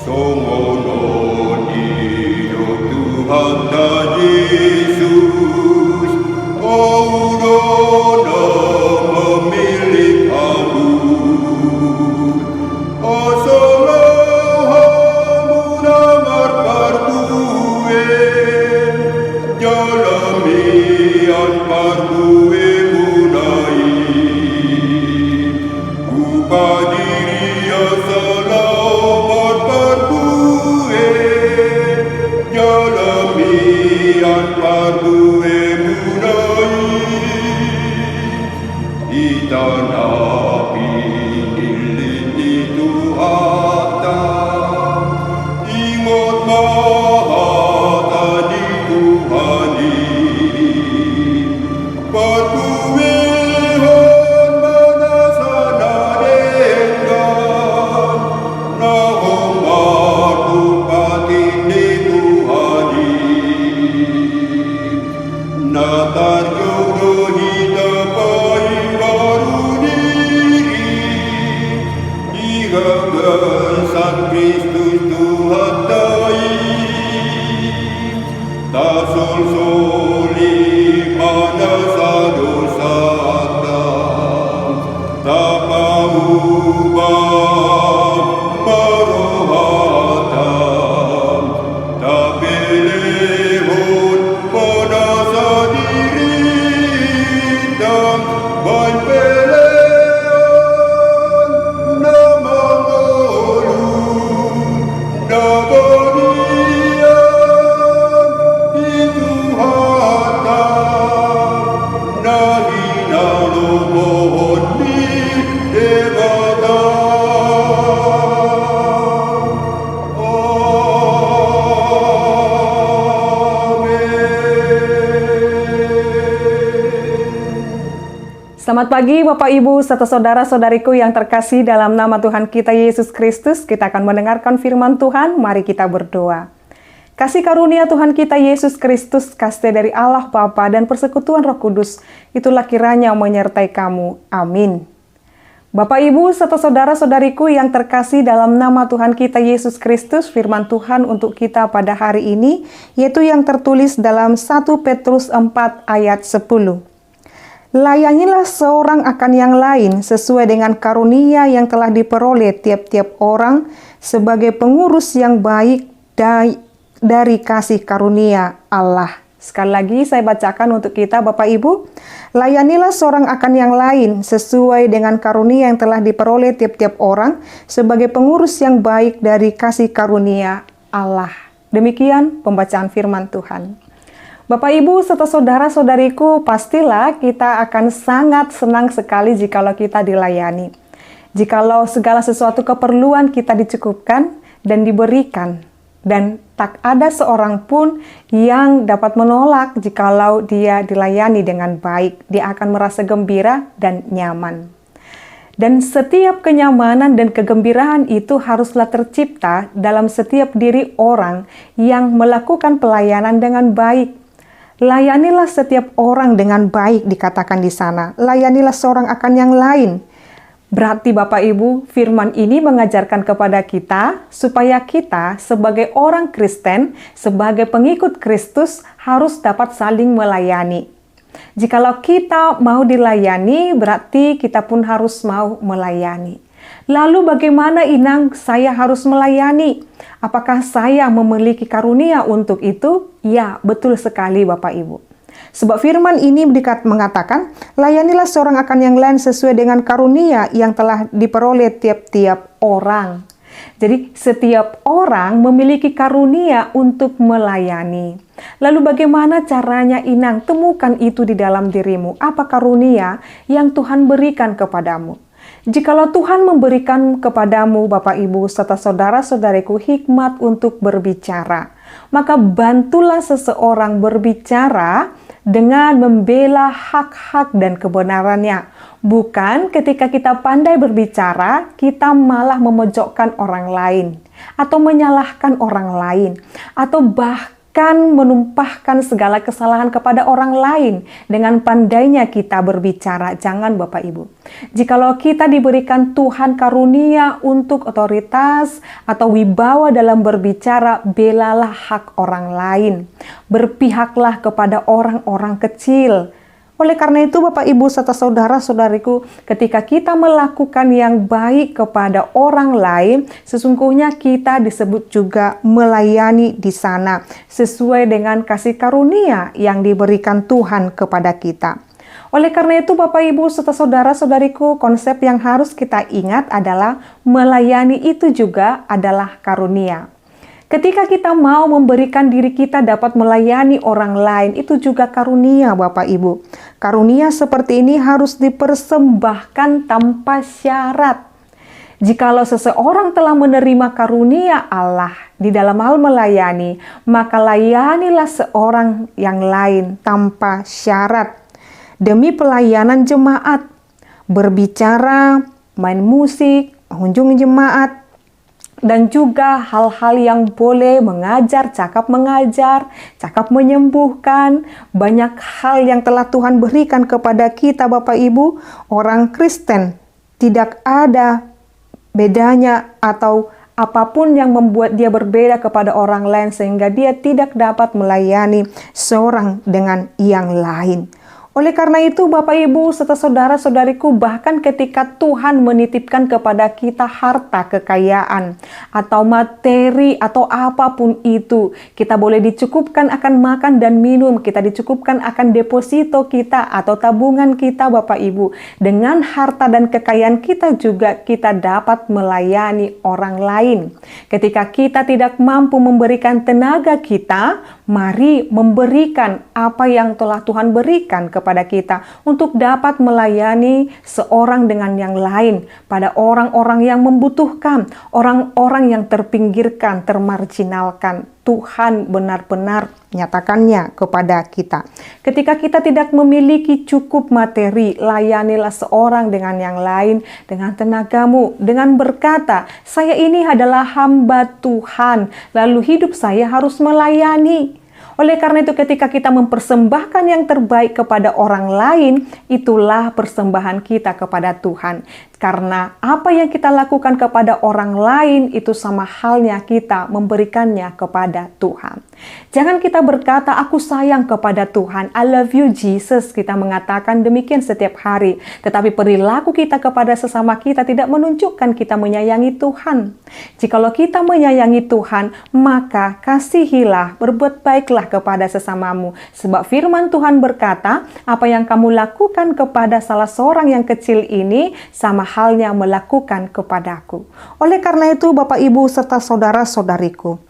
Songono Dio Tuhan dan Yesus, Aurona memilik aku. Asalah hamuna marpar kue, jalamian parkue munai. Upadiri asalah marpar kue, jalamian parkue munai. Di tanah pinilin Tuhata, ingat mahata di Tuhani. Patuwihan manasana dengan, nahong matupatin di Tuhani. Nataryono hitapai baru diri, Digagan Sang Kristus Tuhan dai. Tasul soli manasa dosata, tapahubah marohatam, tapilihun manasa diridam, bain pelean namangolun, nabadian itu hatam, nahinalo mohon di debata. Selamat pagi Bapak Ibu serta saudara-saudariku yang terkasih dalam nama Tuhan kita Yesus Kristus. Kita akan mendengarkan firman Tuhan, mari kita berdoa. Kasih karunia Tuhan kita Yesus Kristus, kasih dari Allah Bapa dan persekutuan Roh Kudus, itulah kiranya menyertai kamu. Amin. Bapak Ibu serta saudara-saudariku yang terkasih dalam nama Tuhan kita Yesus Kristus, firman Tuhan untuk kita pada hari ini, yaitu yang tertulis dalam 1 Petrus 4 ayat 10. Layanilah seorang akan yang lain sesuai dengan karunia yang telah diperoleh tiap-tiap orang sebagai pengurus yang baik dari kasih karunia Allah. Sekali lagi saya bacakan untuk kita Bapak Ibu. Layanilah seorang akan yang lain sesuai dengan karunia yang telah diperoleh tiap-tiap orang sebagai pengurus yang baik dari kasih karunia Allah. Demikian pembacaan firman Tuhan. Bapak Ibu serta saudara-saudariku, pastilah kita akan sangat senang sekali jikalau kita dilayani. Jikalau segala sesuatu keperluan kita dicukupkan dan diberikan. Dan tak ada seorang pun yang dapat menolak jikalau dia dilayani dengan baik. Dia akan merasa gembira dan nyaman. Dan setiap kenyamanan dan kegembiraan itu haruslah tercipta dalam setiap diri orang yang melakukan pelayanan dengan baik. Layanilah setiap orang dengan baik dikatakan di sana. Layanilah seorang akan yang lain. Berarti Bapak Ibu, firman ini mengajarkan kepada kita supaya kita sebagai orang Kristen, sebagai pengikut Kristus harus dapat saling melayani. Jikalau kita mau dilayani, berarti kita pun harus mau melayani. Lalu bagaimana Inang saya harus melayani? Apakah saya memiliki karunia untuk itu? Ya, betul sekali Bapak Ibu. Sebab firman ini mengatakan, layanilah seorang akan yang lain sesuai dengan karunia yang telah diperoleh tiap-tiap orang. Jadi setiap orang memiliki karunia untuk melayani. Lalu bagaimana caranya Inang? Temukan itu di dalam dirimu. Apa karunia yang Tuhan berikan kepadamu? Jikalau Tuhan memberikan kepadamu, Bapak Ibu, serta saudara-saudariku, hikmat untuk berbicara, maka bantulah seseorang berbicara dengan membela hak-hak dan kebenarannya. Bukan ketika kita pandai berbicara, kita malah memojokkan orang lain, atau menyalahkan orang lain, atau bahkan bahkan menumpahkan segala kesalahan kepada orang lain dengan pandainya kita berbicara. Jangan Bapak Ibu. Jikalau kita diberikan Tuhan karunia untuk otoritas atau wibawa dalam berbicara, belalah hak orang lain. Berpihaklah kepada orang-orang kecil. Oleh karena itu Bapak Ibu serta saudara-saudariku, ketika kita melakukan yang baik kepada orang lain, sesungguhnya kita disebut juga melayani di sana sesuai dengan kasih karunia yang diberikan Tuhan kepada kita. Oleh karena itu Bapak Ibu serta saudara-saudariku, konsep yang harus kita ingat adalah melayani itu juga adalah karunia. Ketika kita mau memberikan diri kita dapat melayani orang lain, itu juga karunia Bapak Ibu. Karunia seperti ini harus dipersembahkan tanpa syarat. Jikalau seseorang telah menerima karunia Allah di dalam hal melayani, maka layanilah seorang yang lain tanpa syarat. Demi pelayanan jemaat, berbicara, main musik, mengunjungi jemaat, dan juga hal-hal yang boleh mengajar, cakap menyembuhkan. Banyak hal yang telah Tuhan berikan kepada kita Bapak Ibu. Orang Kristen tidak ada bedanya atau apapun yang membuat dia berbeda kepada orang lain sehingga dia tidak dapat melayani seorang dengan yang lain. Oleh karena itu Bapak Ibu serta saudara-saudariku, bahkan ketika Tuhan menitipkan kepada kita harta kekayaan atau materi atau apapun itu, kita boleh dicukupkan akan makan dan minum, kita dicukupkan akan deposito kita atau tabungan kita Bapak Ibu. Dengan harta dan kekayaan kita juga kita dapat melayani orang lain. Ketika kita tidak mampu memberikan tenaga kita, mari memberikan apa yang telah Tuhan berikan kepada kita untuk dapat melayani seorang dengan yang lain pada orang-orang yang membutuhkan, orang-orang yang terpinggirkan, termarginalkan. Tuhan benar-benar nyatakannya kepada kita. Ketika kita tidak memiliki cukup materi, layanilah seorang dengan yang lain dengan tenagamu, dengan berkata, saya ini adalah hamba Tuhan, lalu hidup saya harus melayani. Oleh karena itu ketika kita mempersembahkan yang terbaik kepada orang lain, itulah persembahan kita kepada Tuhan. Karena apa yang kita lakukan kepada orang lain itu sama halnya kita memberikannya kepada Tuhan. Jangan kita berkata, aku sayang kepada Tuhan, I love you Jesus. Kita mengatakan demikian setiap hari. Tetapi perilaku kita kepada sesama kita tidak menunjukkan kita menyayangi Tuhan. Jikalau kita menyayangi Tuhan, maka kasihilah, berbuat baiklah kepada sesamamu. Sebab firman Tuhan berkata, apa yang kamu lakukan kepada salah seorang yang kecil ini, sama halnya melakukan kepadaku. Oleh karena itu Bapak Ibu serta saudara-saudariku,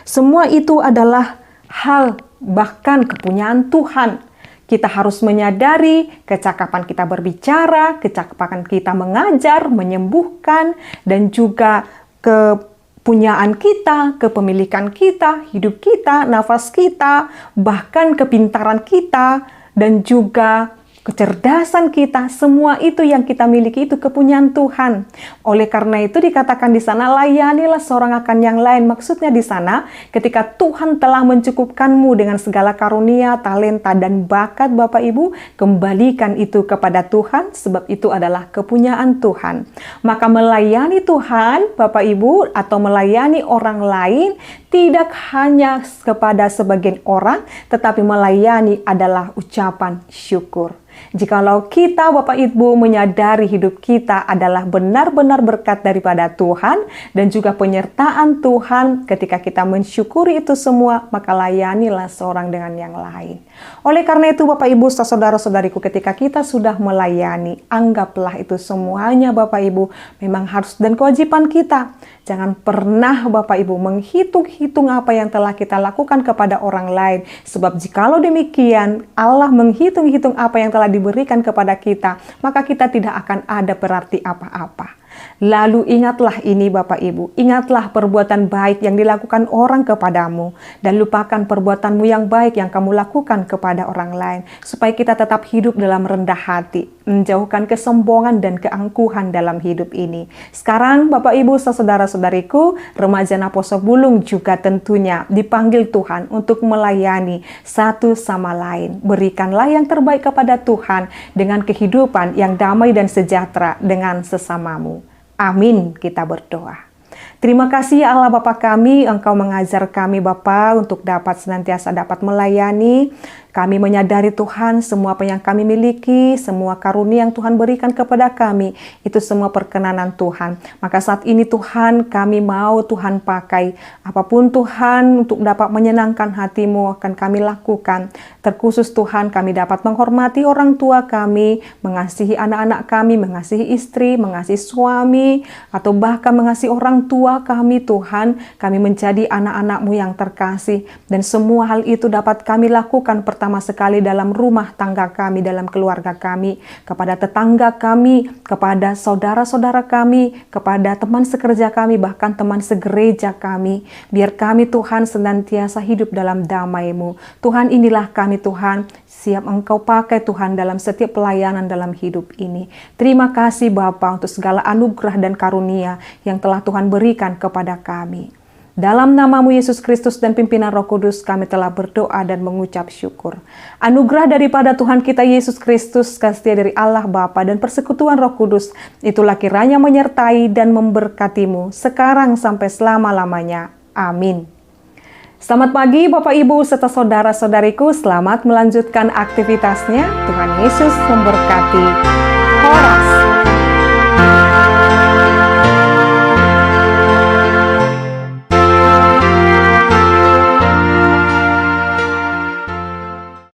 semua itu adalah hal bahkan kepunyaan Tuhan. Kita harus menyadari kecakapan kita berbicara, kecakapan kita mengajar, menyembuhkan, dan juga kepunyaan kita, kepemilikan kita, hidup kita, nafas kita, bahkan kepintaran kita, dan juga kecerdasan kita, semua itu yang kita miliki itu kepunyaan Tuhan. Oleh karena itu dikatakan di sana, layanilah seorang akan yang lain. Maksudnya di sana, ketika Tuhan telah mencukupkanmu dengan segala karunia, talenta, dan bakat Bapak Ibu, kembalikan itu kepada Tuhan, sebab itu adalah kepunyaan Tuhan. Maka melayani Tuhan, Bapak Ibu, atau melayani orang lain, tidak hanya kepada sebagian orang, tetapi melayani adalah ucapan syukur. Jikalau kita Bapak Ibu menyadari hidup kita adalah benar-benar berkat daripada Tuhan dan juga penyertaan Tuhan, ketika kita mensyukuri itu semua, maka layanilah seorang dengan yang lain. Oleh karena itu Bapak Ibu, saudara-saudariku, ketika kita sudah melayani, anggaplah itu semuanya Bapak Ibu memang harus dan kewajiban kita. Jangan pernah Bapak Ibu menghitung-hitung apa yang telah kita lakukan kepada orang lain. Sebab jikalau demikian, Allah menghitung-hitung apa yang telah diberikan kepada kita, maka kita tidak akan ada berarti apa-apa. Lalu ingatlah ini Bapak Ibu, ingatlah perbuatan baik yang dilakukan orang kepadamu, dan lupakan perbuatanmu yang baik yang kamu lakukan kepada orang lain, supaya kita tetap hidup dalam rendah hati, menjauhkan kesombongan dan keangkuhan dalam hidup ini. Sekarang Bapak Ibu saudara-saudariku, remaja Naposo Bulung juga tentunya dipanggil Tuhan untuk melayani satu sama lain. Berikanlah yang terbaik kepada Tuhan dengan kehidupan yang damai dan sejahtera dengan sesamamu. Amin, kita berdoa. Terima kasih ya Allah Bapa kami, Engkau mengajar kami Bapa untuk dapat senantiasa dapat melayani. Kami menyadari Tuhan semua apa yang kami miliki, semua karunia yang Tuhan berikan kepada kami, itu semua perkenanan Tuhan. Maka saat ini Tuhan, kami mau Tuhan pakai apapun Tuhan untuk dapat menyenangkan hati-Mu akan kami lakukan. Terkhusus Tuhan, kami dapat menghormati orang tua kami, mengasihi anak-anak kami, mengasihi istri, mengasihi suami, atau bahkan mengasihi orang tua kami Tuhan. Kami menjadi anak-anak-Mu yang terkasih, dan semua hal itu dapat kami lakukan pertama sekali dalam rumah tangga kami, dalam keluarga kami, kepada tetangga kami, kepada saudara-saudara kami, kepada teman sekerja kami, bahkan teman segereja kami. Biar kami Tuhan senantiasa hidup dalam damai-Mu. Tuhan, inilah kami Tuhan, siap Engkau pakai Tuhan dalam setiap pelayanan dalam hidup ini. Terima kasih Bapa untuk segala anugerah dan karunia yang telah Tuhan berikan kepada kami. Dalam nama-Mu Yesus Kristus dan pimpinan Roh Kudus, kami telah berdoa dan mengucap syukur. Anugerah daripada Tuhan kita Yesus Kristus, kasih dari Allah Bapa dan persekutuan Roh Kudus, itulah kiranya menyertai dan memberkati-Mu sekarang sampai selama-lamanya. Amin. Selamat pagi Bapak Ibu serta saudara-saudariku, selamat melanjutkan aktivitasnya. Tuhan Yesus memberkati. Horas.